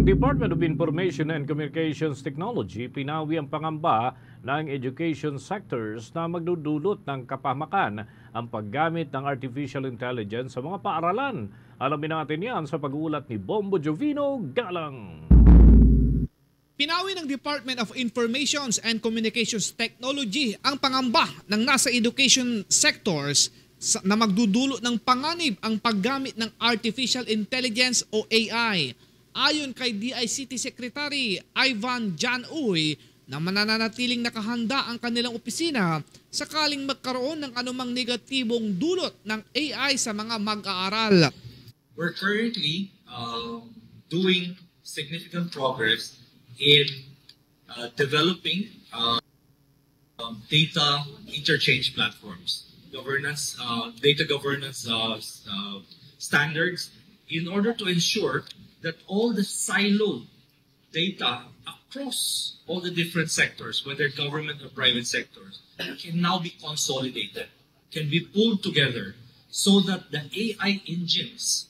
Ang Department of Information and Communications Technology pinawi ang pangamba ng education sectors na magdudulot ng kapahamakan ang paggamit ng artificial intelligence sa mga paaralan. Alamin natin yan sa pag-uulat ni Bombo Jovino Galang. Pinawi ng Department of Information and Communications Technology ang pangamba ng nasa education sectors na magdudulot ng panganib ang paggamit ng artificial intelligence o AI. Ayon kay DICT Secretary Ivan Jan Uy na mananatiling nakahanda ang kanilang opisina sakaling magkaroon ng anumang negatibong dulot ng AI sa mga mag-aaral. We're currently doing significant progress in developing data interchange platforms, data governance standards in order to ensure that all the siloed data across all the different sectors, whether government or private sectors, can now be consolidated, can be pulled together so that the AI engines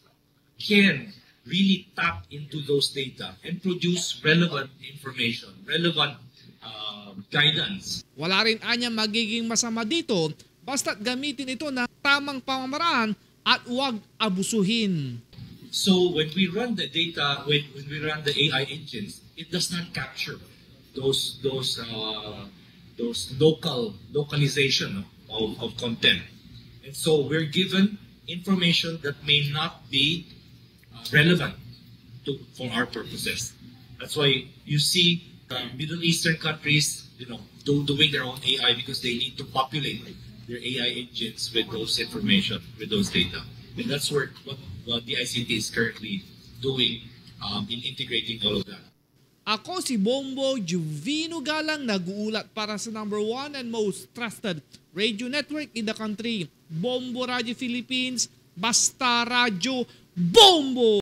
can really tap into those data and produce relevant information, relevant guidance. Wala rin anya magiging masama dito basta't gamitin ito ng tamang pamamaraan at huwag abusuhin. So when we run the data, when we run the AI engines, it does not capture those localization of content, and so we're given information that may not be relevant for our purposes. That's why you see Middle Eastern countries, doing their own AI because they need to populate their AI engines with those information, with those data. And that's what the ICT is currently doing in integrating all of that. Ako si Bombo Jovino Galang, nag-uulat para sa #1 and most trusted radio network in the country, Bombo Radio Philippines, Basta Radio Bombo!